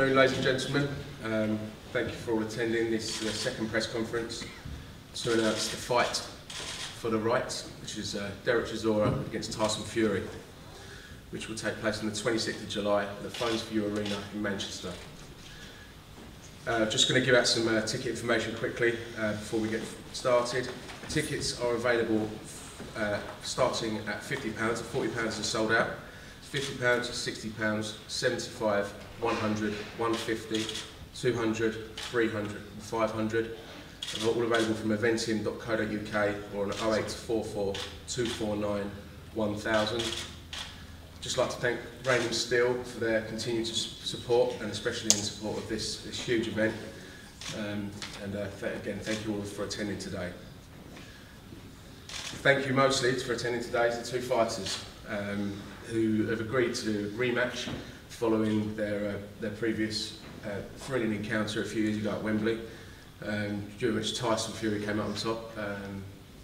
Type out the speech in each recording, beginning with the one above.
afternoon, ladies and gentlemen. Thank you for all attending this second press conference to announce the fight for the right, which is Derek Chisora against Tyson Fury, which will take place on the 26th of July at the Phones For You Arena in Manchester. Just going to give out some ticket information quickly before we get started. Tickets are available starting at £50, £40 is sold out. £50, £60, £75, 100, 150, 200, 300 and 500. They're all available from eventim.co.uk or on 0844 249 1000. Just like to thank Raymond Steel for their continued support, and especially in support of this huge event. Again, thank you all for attending today. Thank you mostly for attending today to the two fighters who have agreed to rematch following their previous thrilling encounter a few years ago at Wembley, during which Tyson Fury came out on top,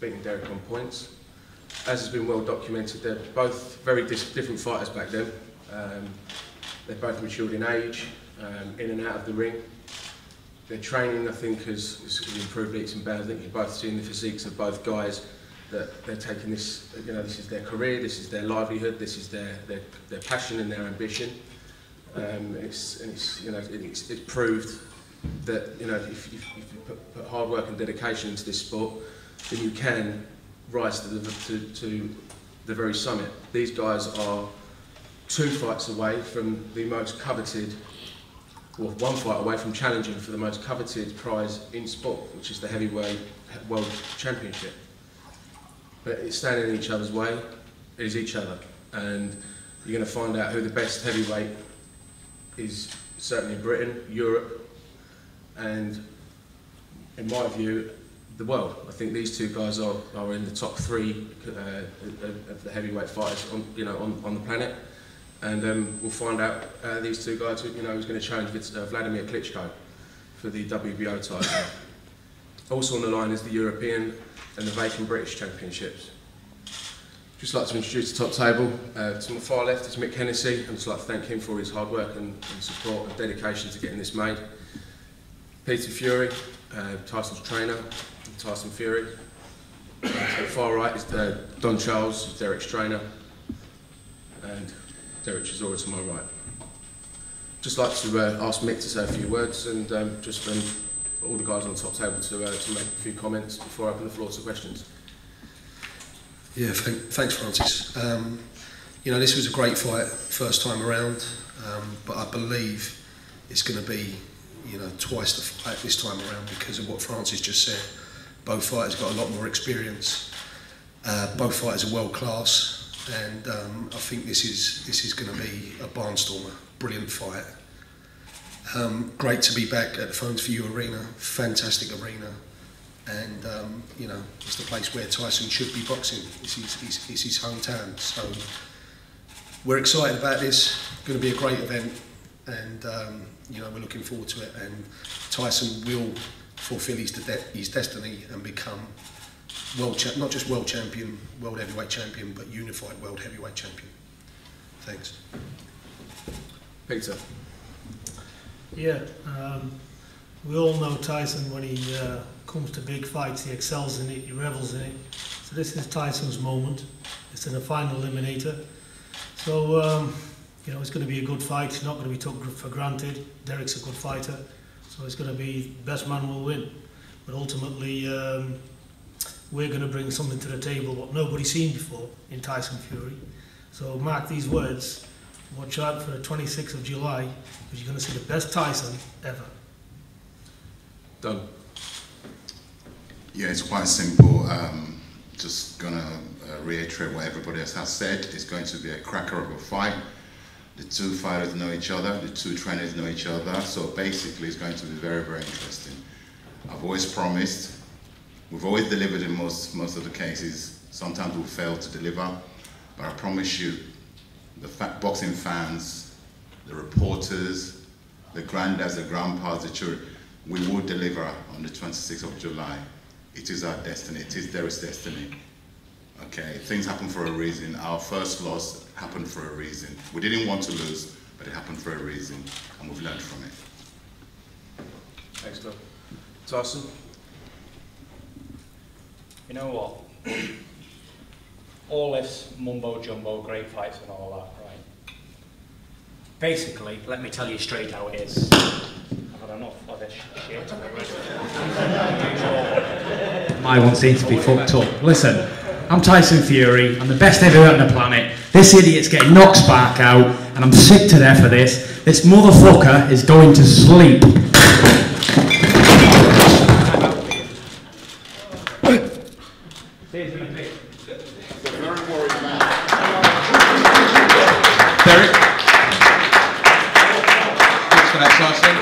beating Derek on points. As has been well documented, they're both very different fighters back then. They've both matured in age, in and out of the ring. Their training, I think, has improved leaps and bounds. I think you've both seen the physiques of both guys, that they're taking this, this is their career, this is their livelihood, this is their passion and their ambition. It's proved that if you put hard work and dedication into this sport, then you can rise to the very summit. These guys are 2 fights away from the most coveted, or 1 fight away from challenging for the most coveted prize in sport, which is the Heavyweight World Championship. But it's standing in each other's way, it is each other, and you're going to find out who the best heavyweight is, certainly in Britain, Europe, and in my view, the world. I think these 2 guys are in the top 3 of the heavyweight fighters on the planet, and we'll find out these 2 guys who's going to challenge Vladimir Klitschko for the WBO title. Also on the line is the European and the vacant British Championships. Just like to introduce the top table. To my far left is Mick Hennessy, and I'd just like to thank him for his hard work and support and dedication to getting this made. Peter Fury, Tyson's trainer, Tyson Fury. To the far right is Don Charles, Derek's trainer, and Derek Chisora to my right. Just like to ask Mick to say a few words, and all the guys on the top table to make a few comments before I open the floor to questions. Yeah, thanks Francis. This was a great fight first time around, but I believe it's going to be twice the fight this time around because of what Francis just said. Both fighters got a lot more experience. Both fighters are world class, and I think this is going to be a barnstormer. Brilliant fight. Great to be back at the Phones For You Arena, fantastic arena, and it's the place where Tyson should be boxing. It's his hometown, so we're excited about this. It's going to be a great event, and we're looking forward to it. And Tyson will fulfil his destiny and become not just world champion, world heavyweight champion, but unified world heavyweight champion. Thanks. Peter. Yeah, we all know Tyson. When he comes to big fights, he excels in it, he revels in it. So this is Tyson's moment. It's in a final eliminator. So, it's going to be a good fight. It's not going to be taken for granted. Derek's a good fighter. So it's going to be best man will win. But ultimately, we're going to bring something to the table what nobody's seen before in Tyson Fury. So mark these words. Watch out for the 26th of July, because you're going to see the best Tyson ever. Done. Yeah, it's quite simple. Just going to reiterate what everybody else has said. It's going to be a cracker of a fight. The 2 fighters know each other, the 2 trainers know each other, so basically it's going to be very, very interesting. I've always promised, we've always delivered in most of the cases. Sometimes we've failed to deliver, but I promise you, the boxing fans, the reporters, the granddads, the grandpas, the children, we will deliver on the 26th of July. It is our destiny, it is Derek's destiny. Okay, things happen for a reason. Our first loss happened for a reason. We didn't want to lose, but it happened for a reason, and we've learned from it. Excellent. Tyson? You know what? All this mumbo jumbo, great fights and all that, right? Basically, let me tell you straight how it is. I've had enough of this shit. My one seems to be fucked up. Listen, I'm Tyson Fury. I'm the best heavyweight on the planet. This idiot's getting knocked spark out, and I'm sick to death of this. This motherfucker is going to sleep. Derek? Thanks for that, Tyson.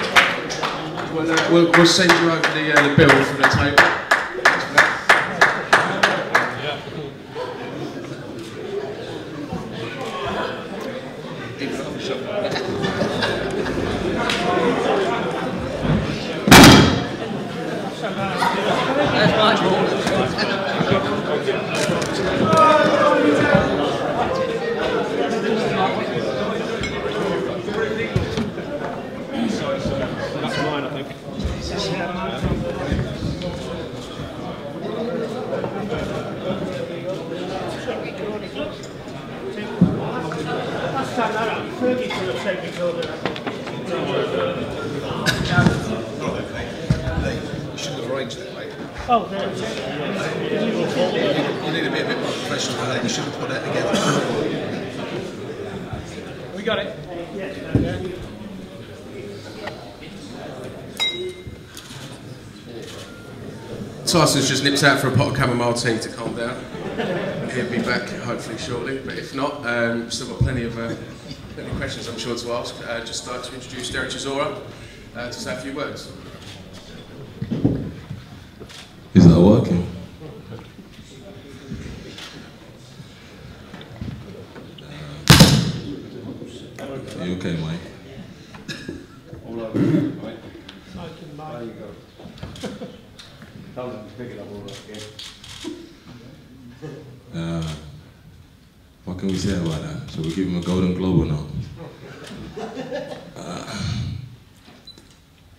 We'll send you over the bill from the table. Thanks for that. Oh, there. You need to be a bit more professional than that. You should have put that together. We got it. Tyson's just nipped out for a pot of chamomile tea to calm down. He'll be back hopefully shortly, but if not, still got plenty of questions I'm sure to ask. Just like to introduce Derek Chisora to say a few words. Is that working? Are you okay, Mike? All over, right? There you go. That was big enough all right, What can we say about that? Shall we give him a Golden Globe or not?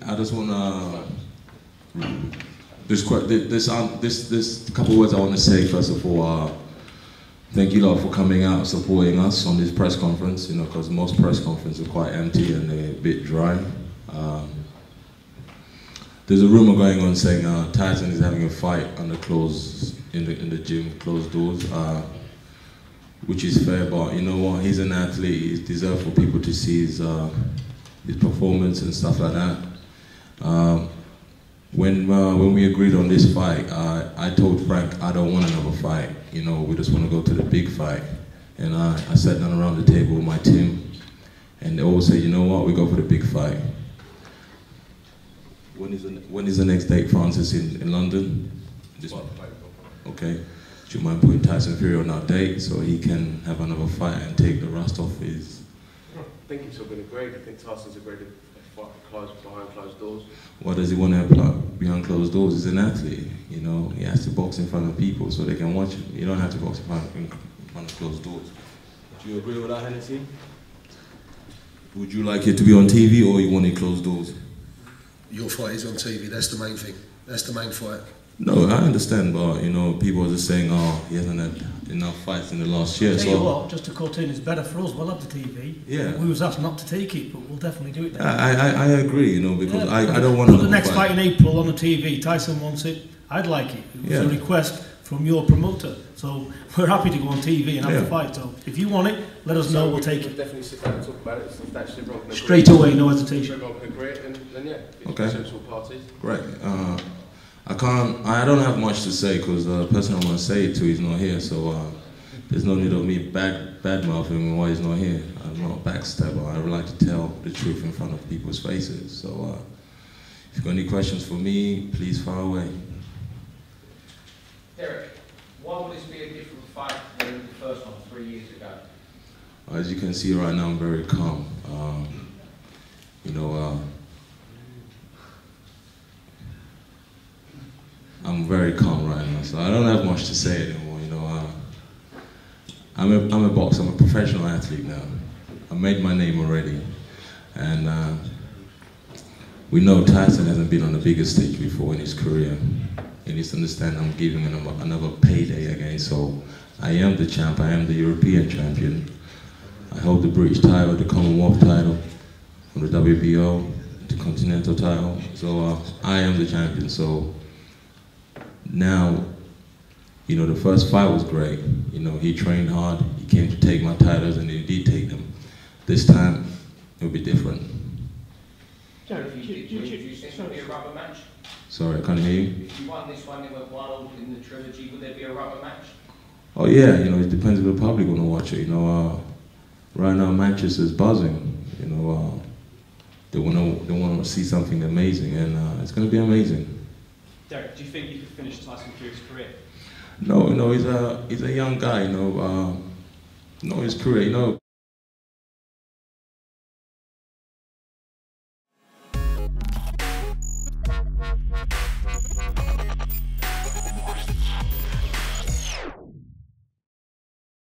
I just want to. There's a couple of words I want to say. First of all, thank you lot for coming out, supporting us on this press conference. You know, because most press conferences are quite empty and they're a bit dry. There's a rumor going on saying Tyson is having a fight in the gym, closed doors, which is fair. But you know what? He's an athlete. He deserves for people to see his performance and stuff like that. When we agreed on this fight, I told Frank I don't want another fight. You know, we just want to go to the big fight. And I sat down around the table with my team, and they all said, you know what, we go for the big fight. When is the next date, Francis, in London? This one. Okay. Do you mind putting Tyson Fury on that date so he can have another fight and take the rust off his? I think it's all been agreed. I think Tyson's agreed to fight behind closed doors. Why does he want to have behind closed doors? He's an athlete, you know. He has to box in front of people so they can watch him. You don't have to box in front of closed doors. Do you agree with that, Hennessy? Would you like it to be on TV or you want it closed doors? Your fight is on TV, that's the main thing. That's the main fight. No, I understand, but you know, people are just saying, oh, he hasn't had enough fights in the last year. Tell you what, just to cut in, it's better for us. We'll have the TV. Yeah. We was asked not to take it, but we'll definitely do it then. I agree, you know, because yeah. I don't want to. Put the next fight in April on the TV. Tyson wants it. I'd like it. It was a request from your promoter. So we're happy to go on TV and have the fight. So if you want it, let us know. We'll take it. Definitely sit down and talk about it. If that's everyone can agree. Straight away, no hesitation. Everyone can agree, and then yeah, okay. Suits all parties. Great. I don't have much to say because the person I want to say it to is not here. So there's no need of me bad mouthing him why he's not here. I'm not a backstabber. I would like to tell the truth in front of people's faces. So if you've got any questions for me, please fire away. Derek, why would this be a different fight than the first one 3 years ago? As you can see right now, I'm very calm. You know, I'm very calm right now, so I don't have much to say anymore. You know, I'm a boxer. I'm a professional athlete now. I made my name already, and we know Tyson hasn't been on the biggest stage before in his career. He needs to understand I'm giving him another payday again. So I am the champ. I am the European champion. I hold the British title, the Commonwealth title, from the WBO, the Continental title. So I am the champion. So now, you know, the first fight was great. You know, he trained hard. He came to take my titles, and he did take them. This time, it'll be different. Derek, do you think it'll be a rubber match? Sorry, I can't hear you. If you won this one, it went wild in the trilogy, would there be a rubber match? Oh yeah, you know, it depends if the public want to watch it. You know, right now Manchester's buzzing. You know, they want to see something amazing, and it's going to be amazing. Derek, do you think you could finish Tyson Fury's career? No, you know, he's a young guy. You know, his career. You know.